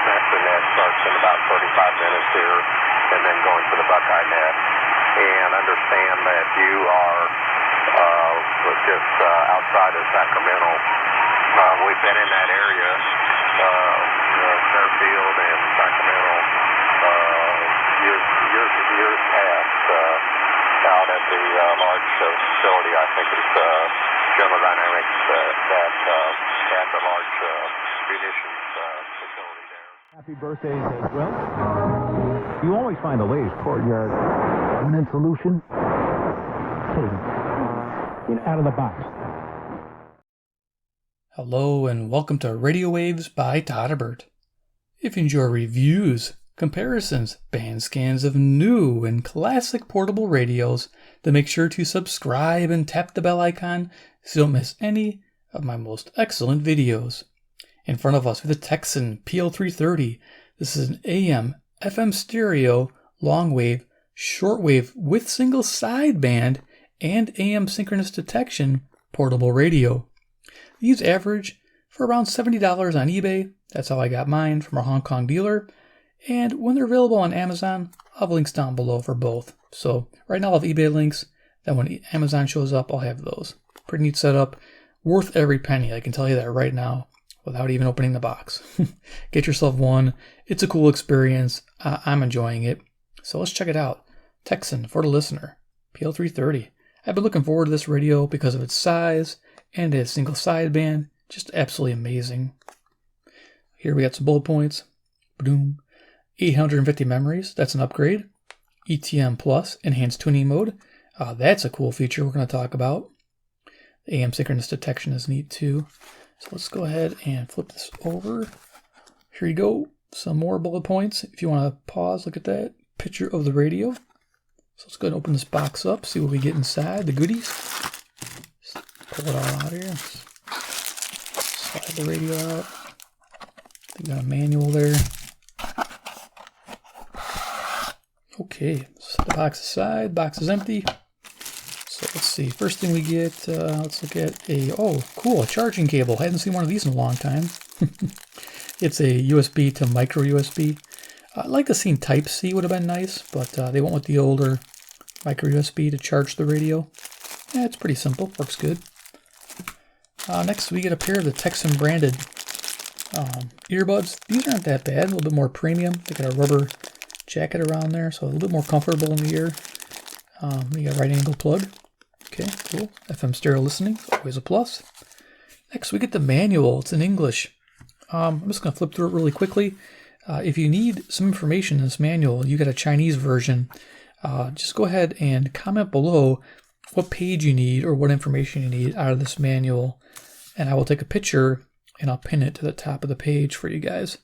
master net starts in about 35 minutes here, and then going to the Buckeye net. And understand that you are just outside of Sacramento. We've been in that area, Fairfield and Sacramento, years past, out at the large facility. I think it's General Dynamics that had the large munitions facility there. Happy birthdays as well. You always find the latest courtyard permanent solution. Out of the box. Hello and welcome to Radio Waves by Todderbert. If you enjoy reviews, comparisons, band scans of new and classic portable radios, then make sure to subscribe and tap the bell icon so you don't miss any of my most excellent videos. In front of us we have the Tecsun PL-330. This is an AM, FM stereo, long wave, shortwave with single sideband and AM synchronous detection portable radio. These average for around $70 on eBay. That's how I got mine from a Hong Kong dealer. And when they're available on Amazon, I'll have links down below for both. So right now I'll have eBay links. Then when Amazon shows up, I'll have those. Pretty neat setup. Worth every penny. I can tell you that right now without even opening the box. Get yourself one. It's a cool experience. I'm enjoying it. So let's check it out. Tecsun for the listener. PL-330. I've been looking forward to this radio because of its size and its single sideband. Just absolutely amazing. Here we got some bullet points. Boom. 850 memories. That's an upgrade. ETM Plus, enhanced tuning mode. That's a cool feature we're going to talk about. The AM synchronous detection is neat too. So let's go ahead and flip this over. Here you go. Some more bullet points. If you want to pause, look at that picture of the radio. So let's go ahead and open this box up, see what we get inside, the goodies. Just pull it all out here. Slide the radio out. We got a manual there. Okay, set the box aside. Box is empty. So let's see. First thing we get, let's look at a charging cable. I hadn't seen one of these in a long time. It's a USB to micro USB. I'd like to see Type-C would have been nice, but they went with the older micro USB to charge the radio. Yeah, it's pretty simple. Works good. Next, we get a pair of the Tecsun branded earbuds. These aren't that bad. A little bit more premium. They got a rubber jacket around there, so a little bit more comfortable in the ear. You got a right angle plug. Okay, cool. FM stereo listening, always a plus. Next, we get the manual. It's in English. I'm just going to flip through it really quickly. If you need some information in this manual, you got a Chinese version, just go ahead and comment below what page you need or what information you need out of this manual, and I will take a picture and I'll pin it to the top of the page for you guys.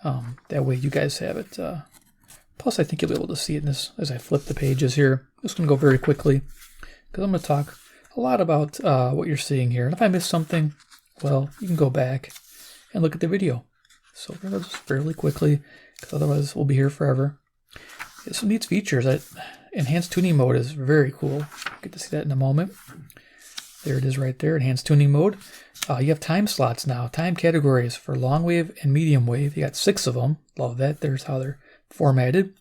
That way you guys have it. Plus, I think you'll be able to see it as I flip the pages here. I'm just going to go very quickly because I'm going to talk a lot about what you're seeing here. And if I miss something, well, you can go back and look at the video. So we're going to go just fairly quickly, because otherwise we'll be here forever. There's some neat features. Enhanced tuning mode is very cool. Get to see that in a moment. There it is right there, enhanced tuning mode. You have time slots now, time categories for long wave and medium wave. You got 6 of them. Love that. There's how they're formatted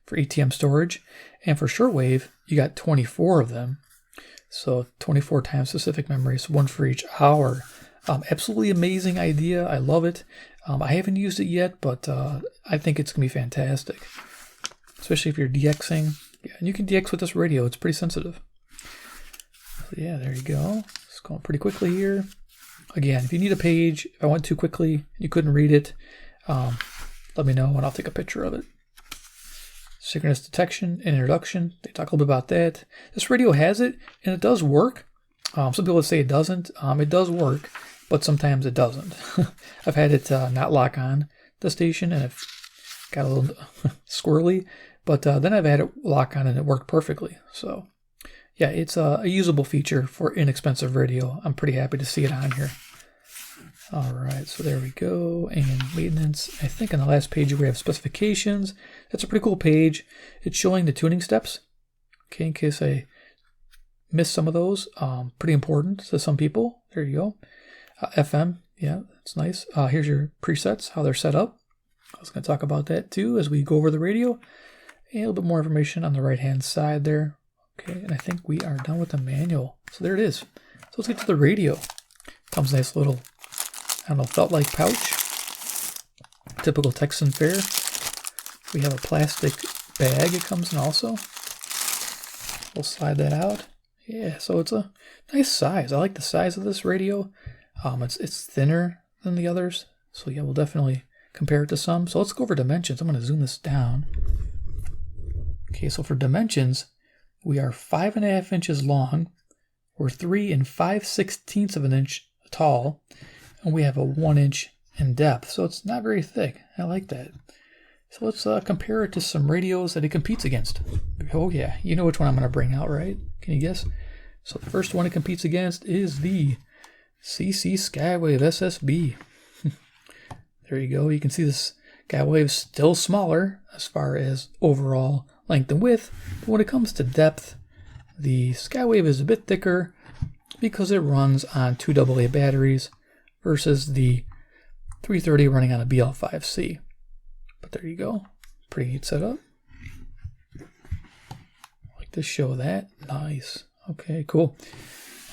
for ETM storage. And for shortwave, you got 24 of them. So 24 time specific memories, 1 for each hour. Absolutely amazing idea. I love it. I haven't used it yet, but I think it's going to be fantastic, especially if you're DXing. Yeah, and you can DX with this radio. It's pretty sensitive. So yeah, there you go. It's going pretty quickly here. Again, if you need a page, if I went too quickly, you couldn't read it, let me know and I'll take a picture of it. Synchronous detection and introduction. They talk a little bit about that. This radio has it, and it does work. Some people say it doesn't. It does work, but sometimes it doesn't. I've had it not lock on the station, and it got a little squirrely, but then I've had it lock on, and it worked perfectly. So, yeah, it's a usable feature for inexpensive radio. I'm pretty happy to see it on here. All right, so there we go. And maintenance. I think on the last page we have specifications. That's a pretty cool page. It's showing the tuning steps. Okay, in case I missed some of those. Pretty important to some people. There you go. FM, Yeah, that's nice. Here's your presets, how they're set up. I was going to talk about that too as we go over the radio. And a little bit more information on the right-hand side there. Okay, and I think we are done with the manual. So there it is. So let's get to the radio. Comes a nice little, I don't know, felt-like pouch. Typical Tecsun fare. We have a plastic bag it comes in also. We'll slide that out. Yeah, so it's a nice size. I like the size of this radio. It's thinner than the others. So yeah, we'll definitely compare it to some. So let's go over dimensions. I'm going to zoom this down. Okay, so for dimensions, we are 5.5 inches long. We're 3 5/16 of an inch tall. And we have a 1 inch in depth. So it's not very thick. I like that. So let's compare it to some radios that it competes against. Oh yeah, you know which one I'm going to bring out, right? Can you guess? So the first one it competes against is the CC Skywave SSB. There you go. You can see this Skywave's still smaller as far as overall length and width. But when it comes to depth, the Skywave is a bit thicker because it runs on 2 AA batteries versus the 330 running on a BL5C. But there you go. Pretty neat setup. Like to show that. Nice. Okay, cool.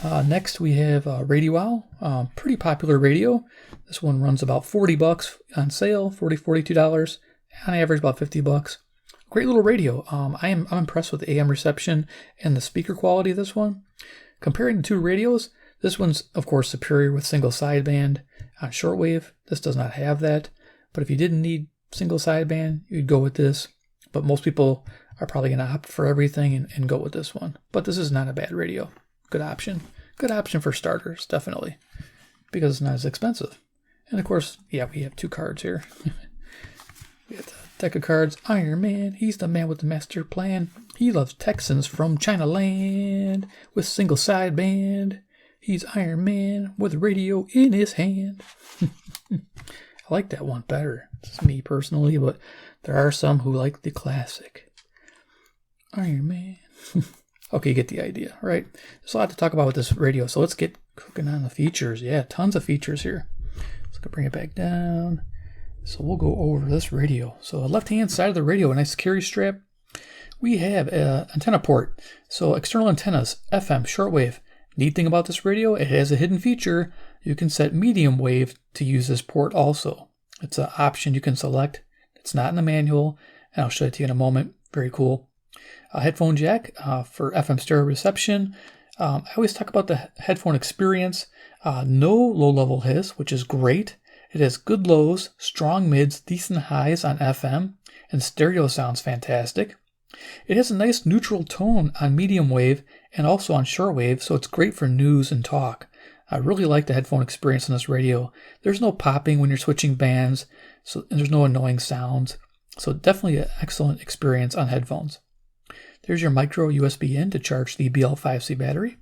Next we have Radio Owl. Pretty popular radio. This one runs about $40 on sale, $42. On average, about $50. Great little radio. I'm impressed with the AM reception and the speaker quality of this one. Comparing the two radios, this one's of course superior with single sideband on shortwave. This does not have that. But if you didn't need single sideband, you'd go with this. But most people are probably going to opt for everything and go with this one. But this is not a bad radio. Good option. Good option for starters, definitely. Because it's not as expensive. And of course, yeah, we have 2 cards here. We have the deck of cards. Iron Man, he's the man with the master plan. He loves Texans from China land with single sideband. He's Iron Man with a radio in his hand. I like that one better. It's me personally, but there are some who like the classic. Iron Man. Okay, you get the idea, right? There's a lot to talk about with this radio, so let's get cooking on the features. Yeah, tons of features here. Let's go bring it back down. So we'll go over this radio. So the left-hand side of the radio, a nice carry strap. We have an antenna port. So external antennas, FM, shortwave. Neat thing about this radio, it has a hidden feature. You can set medium wave to use this port also. It's an option you can select. It's not in the manual, and I'll show it to you in a moment. Very cool. A headphone jack for FM stereo reception. I always talk about the headphone experience. No low-level hiss, which is great. It has good lows, strong mids, decent highs on FM, and stereo sounds fantastic. It has a nice neutral tone on medium wave and also on shortwave, so it's great for news and talk. I really like the headphone experience on this radio. There's no popping when you're switching bands, and there's no annoying sounds. So definitely an excellent experience on headphones. There's your micro USB in to charge the BL5C battery.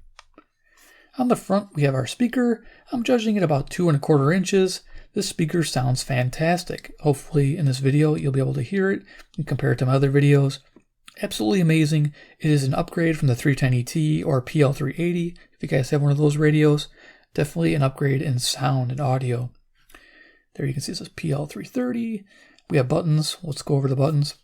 On the front, we have our speaker. I'm judging it about 2 1/4 inches. This speaker sounds fantastic. Hopefully in this video, you'll be able to hear it and compare it to my other videos. Absolutely amazing. It is an upgrade from the 310ET or PL-380. If you guys have one of those radios, definitely an upgrade in sound and audio. There you can see it says PL-330. We have buttons. Let's go over the buttons.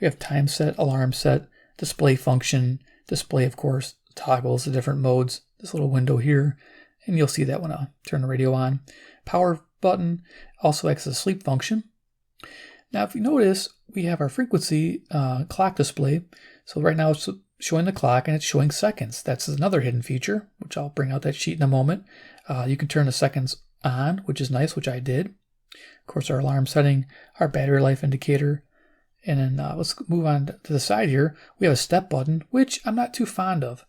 We have time set, alarm set, display function, display, of course, toggles, the different modes, this little window here, and you'll see that when I turn the radio on. Power button also acts as a sleep function. Now, if you notice, we have our frequency clock display. So right now it's showing the clock and it's showing seconds. That's another hidden feature, which I'll bring out that sheet in a moment. You can turn the seconds on, which is nice, which I did. Of course, our alarm setting, our battery life indicator. And then let's move on to the side here. We have a step button, which I'm not too fond of.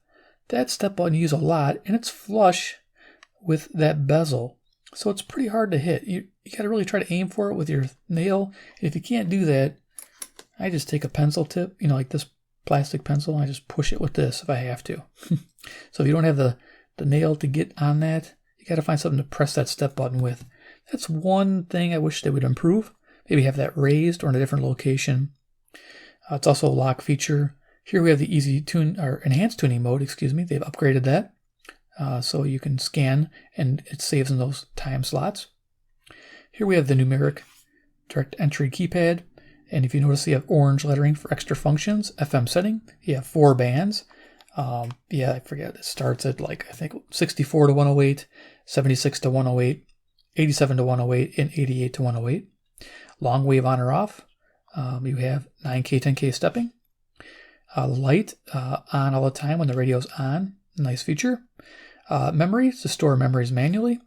That step button you use a lot, and it's flush with that bezel. So it's pretty hard to hit. You got to really try to aim for it with your nail. And if you can't do that, I just take a pencil tip, like this plastic pencil, and I just push it with this if I have to. So if you don't have the nail to get on that, you got to find something to press that step button with. That's one thing I wish they would improve. Maybe have that raised or in a different location. It's also a lock feature. Here we have the easy tune or enhanced tuning mode, They've upgraded that. So you can scan and it saves in those time slots. Here we have the numeric direct entry keypad. And if you notice, you have orange lettering for extra functions. FM setting, you have 4 bands. Yeah, I forget. It starts at like, I think 64 to 108, 76 to 108, 87 to 108, and 88 to 108. Long wave on or off. You have 9K, 10K stepping. Light on all the time when the radio's on. Nice feature. Memory to store memories manually.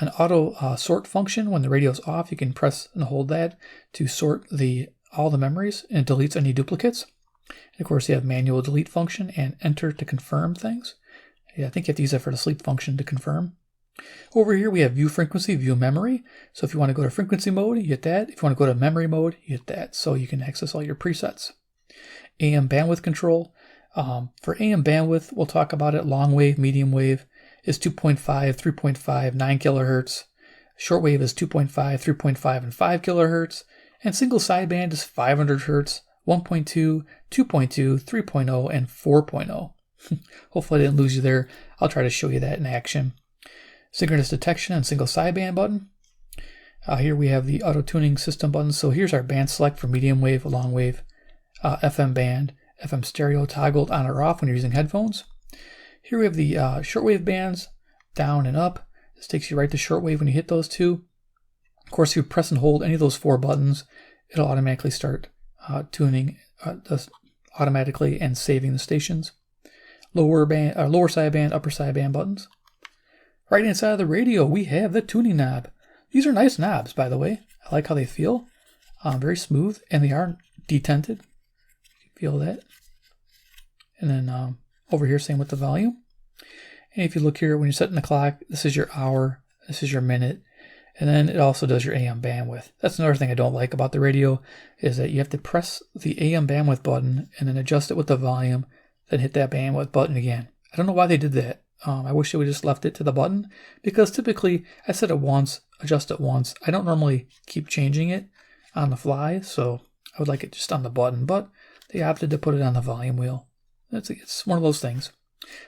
An auto sort function when the radio's off. You can press and hold that to sort all the memories, and it deletes any duplicates. And of course, you have manual delete function and enter to confirm things. Yeah, I think you have to use that for the sleep function to confirm. Over here, we have view frequency, view memory. So if you want to go to frequency mode, you hit that. If you want to go to memory mode, you hit that. So you can access all your presets. AM bandwidth control. For AM bandwidth, we'll talk about it. Long wave, medium wave is 2.5, 3.5, 9 kilohertz. Shortwave is 2.5, 3.5, and 5 kilohertz. And single sideband is 500 hertz, 1.2, 2.2, 3.0, and 4.0. Hopefully I didn't lose you there. I'll try to show you that in action. Synchronous detection and single sideband button. Here we have the auto tuning system button. So here's our band select for medium wave, long wave, FM band, FM stereo toggled on or off when you're using headphones. Here we have the shortwave bands down and up. This takes you right to shortwave when you hit those two. Of course, if you press and hold any of those 4 buttons, it'll automatically start tuning automatically and saving the stations. Lower sideband, upper sideband buttons. Right hand side of the radio, we have the tuning knob. These are nice knobs, by the way. I like how they feel. Very smooth, and they are detented. You can feel that. And then over here, same with the volume. And if you look here, when you're setting the clock, this is your hour, this is your minute, and then it also does your AM bandwidth. That's another thing I don't like about the radio, is that you have to press the AM bandwidth button and then adjust it with the volume, then hit that bandwidth button again. I don't know why they did that. I wish they would just left it to the button, because typically I set it once, adjust it once. I don't normally keep changing it on the fly, so I would like it just on the button, but they opted to put it on the volume wheel. It's one of those things.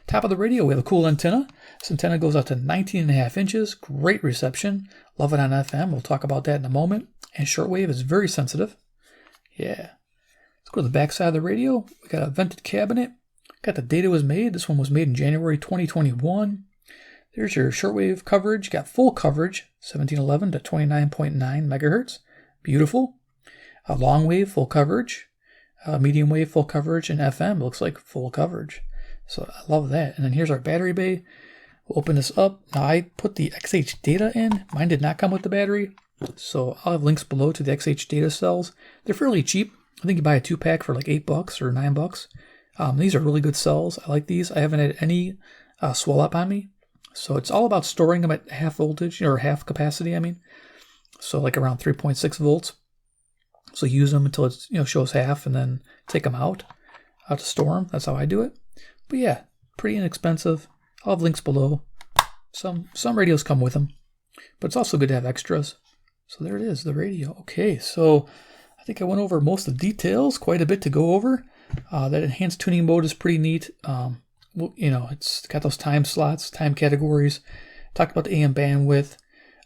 Top of the radio, we have a cool antenna. This antenna goes out to 19.5 inches. Great reception. Love it on FM. We'll talk about that in a moment. And shortwave is very sensitive. Yeah. Let's go to the back side of the radio. We got a vented cabinet. Got the date it was made. This one was made in January 2021. There's your shortwave coverage. Got full coverage, 1711 to 29.9 megahertz. Beautiful. Long wave, full coverage. Medium wave, full coverage. And FM looks like full coverage. So I love that. And then here's our battery bay. We'll open this up. Now I put the XH data in. Mine did not come with the battery. So I'll have links below to the XH data cells. They're fairly cheap. I think you buy a 2-pack for like $8 or $9. These are really good cells. I like these. I haven't had any swell up on me. So it's all about storing them at half voltage, or half capacity, I mean. So like around 3.6 volts. So use them until it shows half, and then take them out to store them. That's how I do it. But yeah, pretty inexpensive. I'll have links below. Some radios come with them, but it's also good to have extras. So there it is, the radio. Okay, so I think I went over most of the details, quite a bit to go over. That enhanced tuning mode is pretty neat. It's got those time slots, time categories. Talked about the AM bandwidth.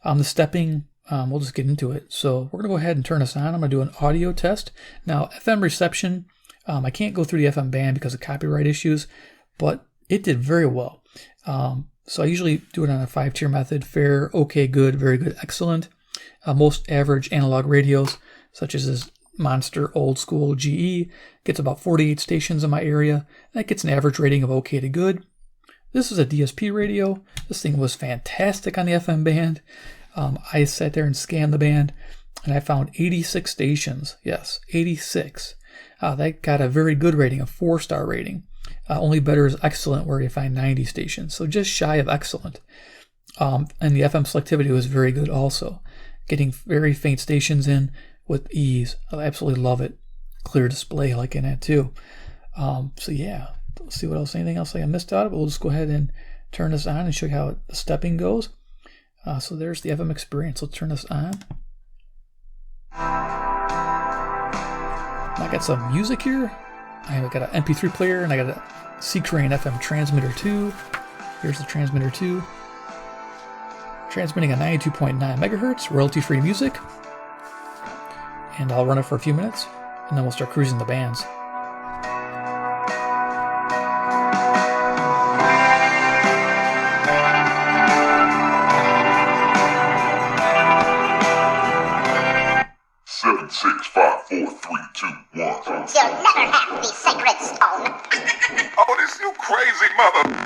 The stepping, we'll just get into it. So we're going to go ahead and turn this on. I'm going to do an audio test. Now, FM reception, I can't go through the FM band because of copyright issues, but it did very well. So I usually do it on a 5-tier method: fair, okay, good, very good, excellent. Most average analog radios, such as this monster old school GE, gets about 48 stations in my area. That gets an average rating of okay to good. This is a DSP radio. This thing was fantastic on the FM band. I sat there and scanned the band, and I found 86 stations. Yes, 86. That got a very good rating, a 4-star rating. Only better is excellent, where you find 90 stations. So just shy of excellent. And the FM selectivity was very good also. Getting very faint stations in with ease. I absolutely love it. Clear display, like in it too. So yeah, let's see what else. Anything else I missed out? But we'll just go ahead and turn this on and show you how the stepping goes. So there's the FM experience. Let's turn this on. I got some music here. I got an MP3 player, and I got a C-Crane FM transmitter too. Here's the transmitter too. Transmitting at 92.9 megahertz, royalty-free music. And I'll run it for a few minutes, and then we'll start cruising the bands. Seven, 6, 5, 4, 3, 2, 1. You'll never have the sacred stone. Oh, this you crazy mother.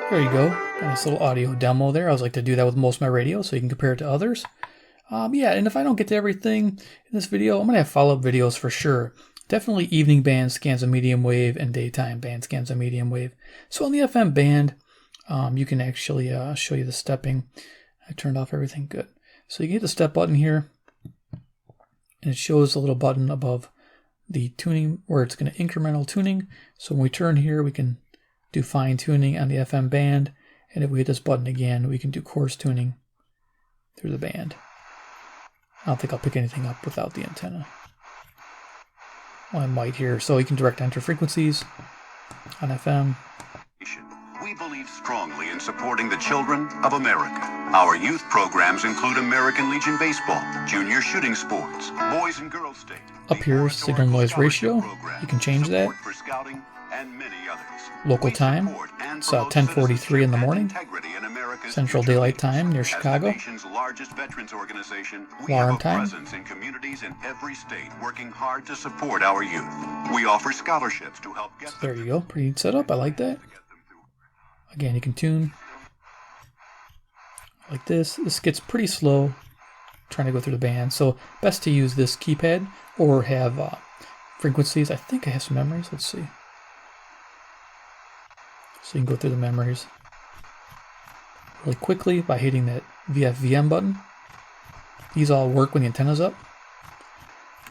There you go. Nice little audio demo there. I always like to do that with most of my radios so you can compare it to others. Yeah, and if I don't get to everything in this video, I'm going to have follow-up videos for sure. Definitely evening band scans of medium wave and daytime band scans of medium wave. So on the FM band, you can actually show you the stepping. I turned off everything good. So you can hit the step button here, and it shows a little button above the tuning where it's going to incremental tuning. So when we turn here, we can do fine tuning on the FM band, and if we hit this button again, we can do coarse tuning through the band. I don't think I'll pick anything up without the antenna. Well, I might here. So you can direct enter frequencies on FM. We believe strongly in supporting the children of America. Our youth programs include American Legion Baseball, junior shooting sports, boys and girls state. Up here, signal noise ratio. You can change that. For scouting and many others. Local time. It's 10:43 in the morning. Central Daylight Time near Chicago. Alarm time. In communities in every state, working hard to support our youth. We offer scholarships to help get. So there you go. Pretty neat setup. I like that. Again, you can tune like this. This gets pretty slow trying to go through the band, so best to use this keypad or have frequencies. I think I have some memories. Let's see. So you can go through the memories really quickly by hitting that VFVM button. These all work when the antenna's up,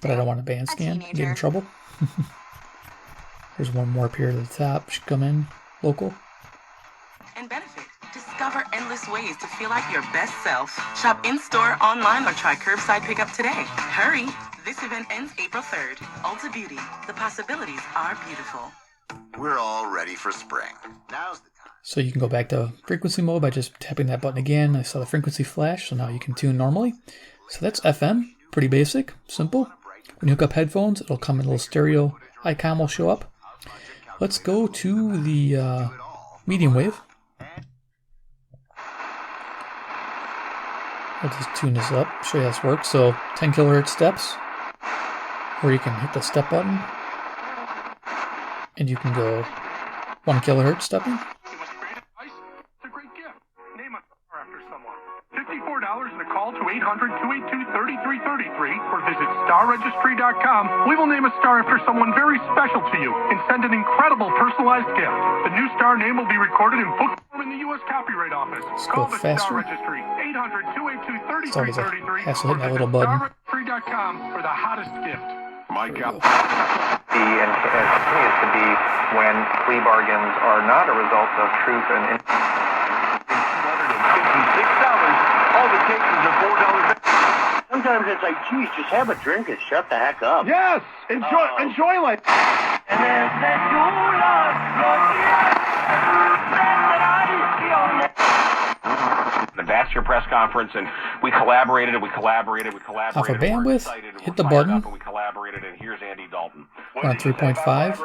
but I don't want a band scan. Get in trouble. There's one more up here at the top. Should come in local. And benefit. Discover endless ways to feel like your best self. Shop in-store, online, or try curbside pickup today. Hurry! This event ends April 3rd. Ulta Beauty. The possibilities are beautiful. We're all ready for spring. Now's the time. So you can go back to frequency mode by just tapping that button again. I saw the frequency flash, so now you can tune normally. So that's FM. Pretty basic, simple. When you hook up headphones, it'll come in a little stereo icon will show up. Let's go to the medium wave. I'll just tune this up, show you how this works. So 10 kilohertz steps, or you can hit the step button, and you can go 1 kilohertz stepping. PL-330-333 or visit starregistry.com, we will name a star after someone very special to you and send an incredible personalized gift. The new star name will be recorded in book form in the U.S. Copyright Office. Call the Star Registry, 800-282-3333 Hassle hitting that or little visit button. starregistry.com for the hottest gift. My God. And continues to be when plea bargains are not a result of truth and $256. All the cases are $4. Sometimes it's like, geez, just have a drink and shut the heck up. Yes, enjoy life. That's your press conference, and we collaborated. Off of bandwidth, hit the button. We collaborated, and here's Andy Dalton. On 3.5.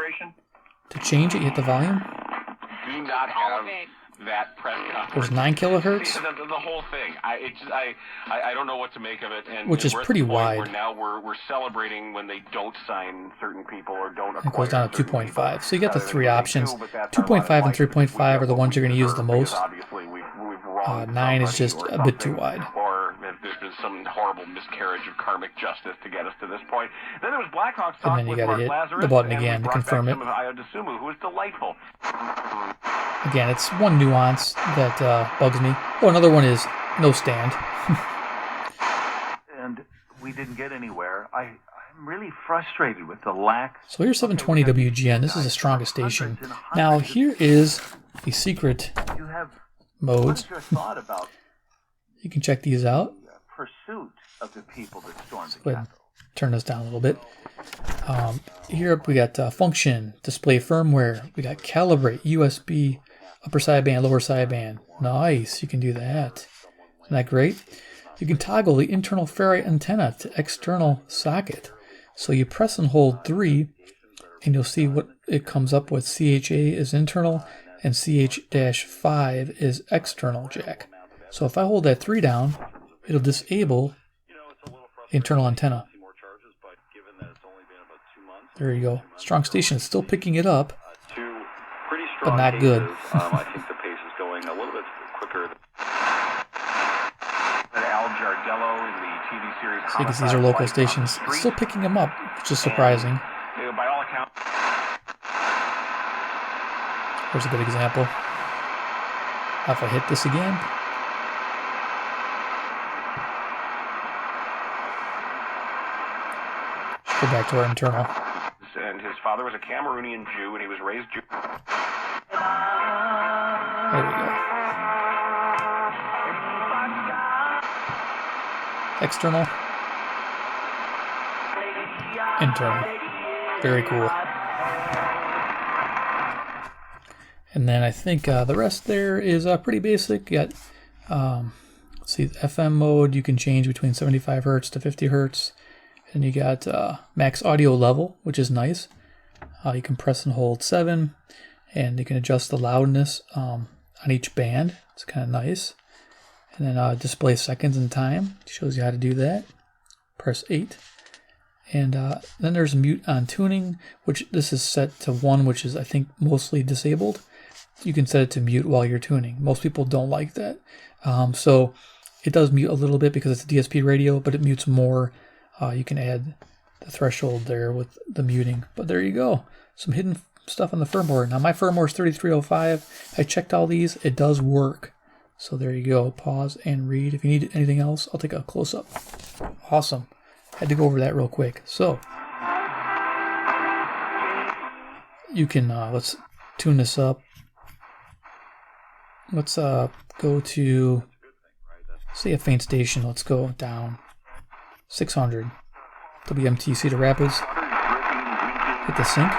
To change it, you hit the volume. Do not have that press conference. There's 9 kilohertz. The whole thing. I don't know what to make of it. And which is pretty wide. Where now we're celebrating when they don't sign certain people or don't. It goes down to 2.5. So you get the 3 options. 2.5 and 3.5 are the ones you're going to use the most. 9 is just a bit too wide. Or there's been some horrible miscarriage of karmic justice to get us to this point. Then there was Blackhawks talk and then you got to hit the button again to confirm it. Who was delightful. Again, it's one nuance that bugs me. Oh, another one is no stand. And we didn't get anywhere. I'm really frustrated with the lack. So here's 720 WGN. This is the strongest station. Now here is the secret modes. You can check these out. Pursuit of the people that stormed the Go ahead and turn this down a little bit. Here we got function, display firmware. We got calibrate, USB, upper sideband, lower sideband. Nice, you can do that. Isn't that great? You can toggle the internal ferrite antenna to external socket. So you press and hold 3, and you'll see what it comes up with. CHA is internal, and CH-5 is external jack. So if I hold that 3 down, it'll disable the internal antenna. There you go. Strong station is still picking it up, but not good. I think the pace is going a little bit quicker. Al Jardello in the TV series. So you can see these are local stations. It's still picking them up, which is surprising. By all accounts. Here's a good example. If I hit this again. Let's go back to our internal. And his father was a Cameroonian Jew, and he was raised Jew. There we go. External. Internal. Very cool. And then I think the rest there is pretty basic. You got, let's see, FM mode. You can change between 75 hertz to 50 hertz. And you got max audio level, which is nice. You can press and hold 7, and you can adjust the loudness on each band. It's kind of nice. And then display seconds and time. Shows you how to do that. Press 8. And then there's mute on tuning, which this is set to 1, which is, I think, mostly disabled. You can set it to mute while you're tuning. Most people don't like that. So it does mute a little bit because it's a DSP radio, but it mutes more. You can add the threshold there with the muting. But there you go. Some hidden stuff on the firmware. Now my firmware is 3305. I checked all these. It does work. So there you go. Pause and read. If you need anything else, I'll take a close-up. Awesome. Had to go over that real quick. So you can, let's tune this up. Let's go to, say, a faint station. Let's go down 600. WMT Cedar Rapids. Hit the sync.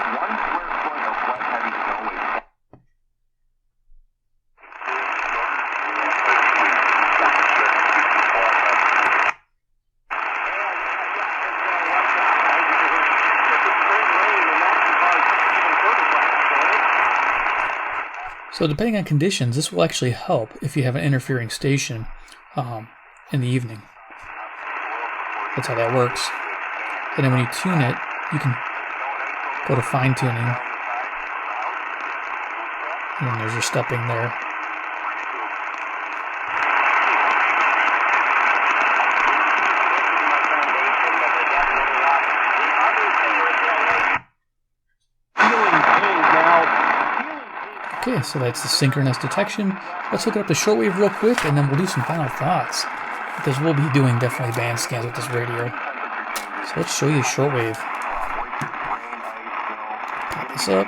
So depending on conditions, this will actually help if you have an interfering station in the evening. That's how that works. And then when you tune it, you can go to fine tuning. And then there's your stepping there. Okay, so that's the synchronous detection. Let's look up the shortwave real quick, and then we'll do some final thoughts, because we'll be doing definitely band scans with this radio. So let's show you shortwave. Pop this up.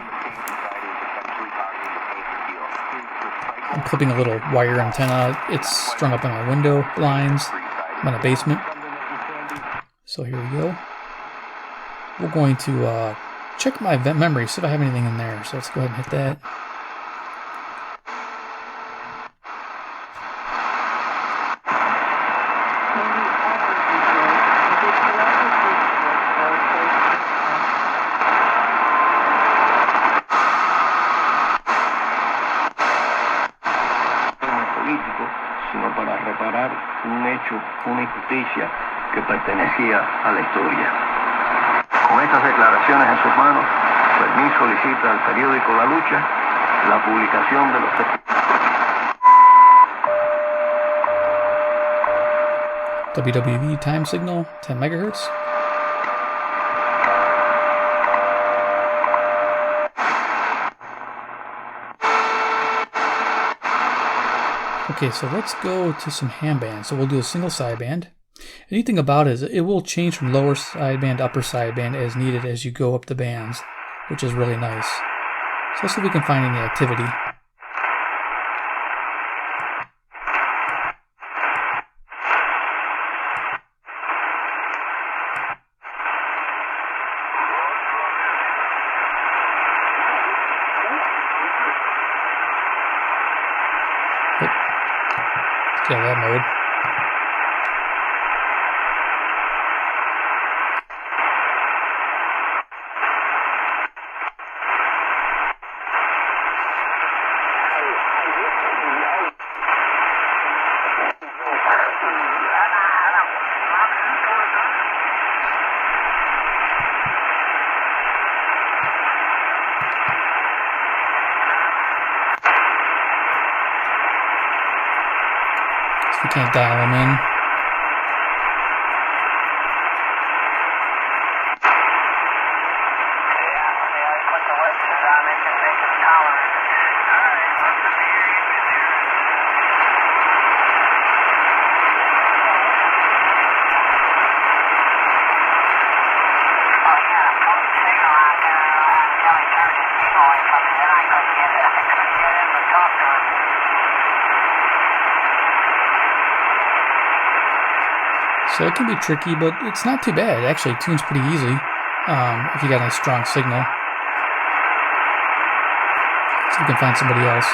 I'm clipping a little wire antenna. It's strung up on my window blinds. I'm in a basement. So here we go. We're going to check my memory, see if I have anything in there. So let's go ahead and hit that. Sino para reparar un hecho, una injusticia que pertenecía a la historia. Con estas declaraciones en sus manos, Fermín solicita al periódico La Lucha la publicación de los WWV time signal, 10 megahertz. Okay, so let's go to some ham bands. So we'll do a single sideband. Anything about it is it will change from lower sideband to upper sideband as needed as you go up the bands, which is really nice. So let's see if we can find any activity. Yeah, that mode. We can't dial them in. So it can be tricky, but it's not too bad. It actually tunes pretty easy if you got a nice strong signal. So you can find somebody else.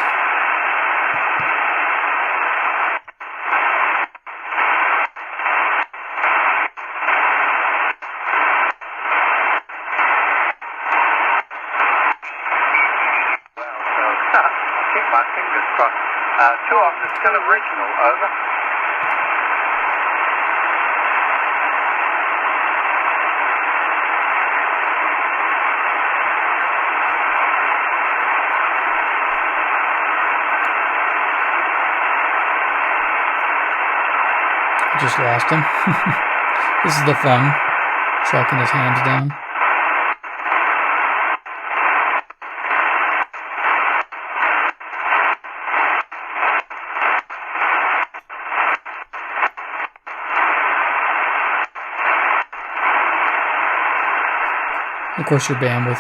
Keep my fingers crossed. Two of them are still original, over. Just lost him. This is the fun, tracking his hands down. Of course, your bandwidth.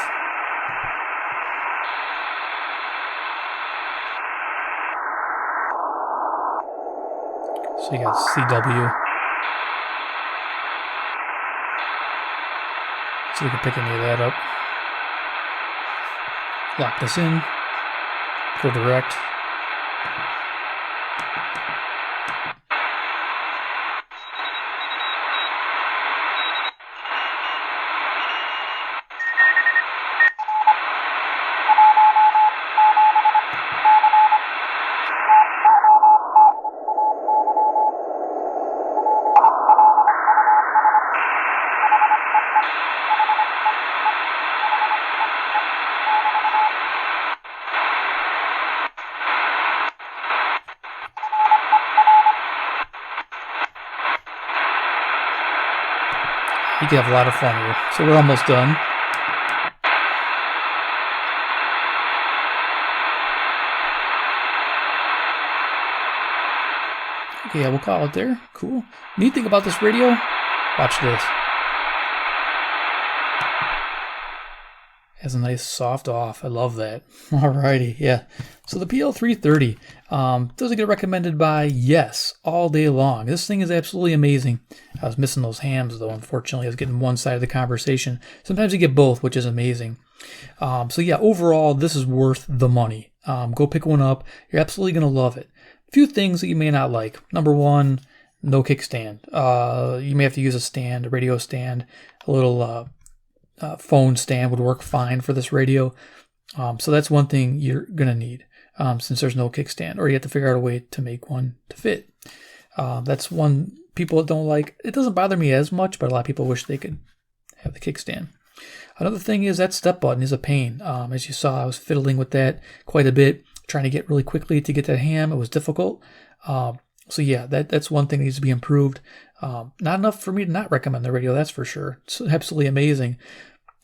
So you got CW. So we can pick any of that up. Lock this in. Go direct. You can have a lot of fun here. So we're almost done. Yeah, we'll call it there. Cool. Neat thing about this radio, watch this. Has a nice soft off. I love that. Alrighty, yeah. So the PL-330, does it get recommended by? Yes, all day long. This thing is absolutely amazing. I was missing those hams though, unfortunately. I was getting one side of the conversation. Sometimes you get both, which is amazing. So yeah, overall, this is worth the money. Go pick one up. You're absolutely going to love it. A few things that you may not like. Number one, no kickstand. You may have to use a stand, a radio stand, a little phone stand would work fine for this radio. So that's one thing you're going to need since there's no kickstand, or you have to figure out a way to make one to fit. That's one people don't like. It doesn't bother me as much, but a lot of people wish they could have the kickstand. Another thing is that step button is a pain. As you saw, I was fiddling with that quite a bit, trying to get really quickly to get that ham. It was difficult. So yeah, that's one thing that needs to be improved. Not enough for me to not recommend the radio, that's for sure. It's absolutely amazing.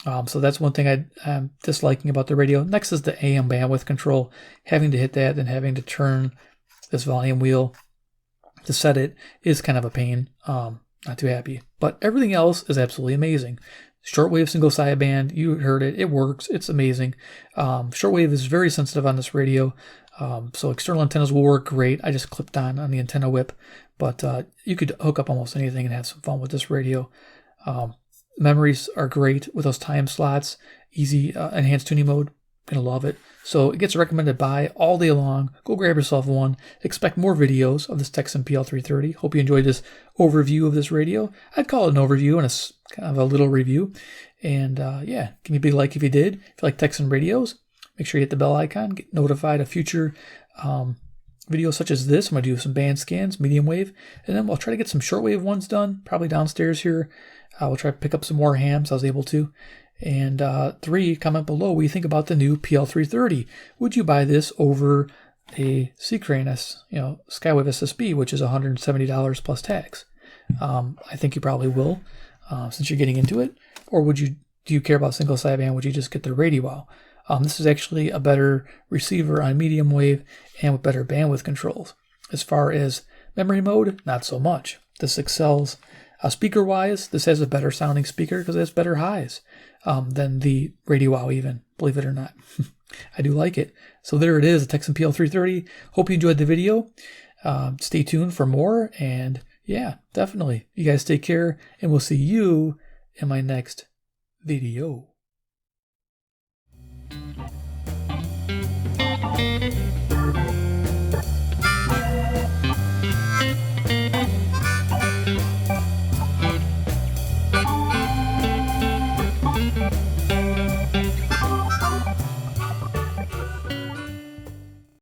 So that's one thing I'm disliking about the radio. Next is the AM bandwidth control. Having to hit that and having to turn this volume wheel to set it is kind of a pain. Not too happy. But everything else is absolutely amazing. Shortwave single sideband, you heard it. It works. It's amazing. Shortwave is very sensitive on this radio. So external antennas will work great. I just clipped on the antenna whip. But you could hook up almost anything and have some fun with this radio. Memories are great with those time slots. Easy enhanced tuning mode. Gonna love it. So it gets recommended by all day long. Go grab yourself one. Expect more videos of this Tecsun PL-330. Hope you enjoyed this overview of this radio. I'd call it an overview and a kind of a little review. And yeah, give me a big like if you did. If you like Tecsun radios, make sure you hit the bell icon. Get notified of future videos such as this. I'm going to do some band scans, medium wave, and then we'll try to get some shortwave ones done, probably downstairs here. We'll try to pick up some more hams. I was able to. And 3, comment below what you think about the new PL-330. Would you buy this over a C-Crane Skywave SSB, which is $170 plus tax? I think you probably will, since you're getting into it. Or do you care about single sideband? Would you just get the radio out? This is actually a better receiver on medium wave and with better bandwidth controls. As far as memory mode, not so much. This excels. Speaker-wise, this has a better sounding speaker because it has better highs than the Radio Wow even, believe it or not. I do like it. So there it is, the Tecsun PL-330. Hope you enjoyed the video. Stay tuned for more, and yeah, definitely. You guys take care, and we'll see you in my next video.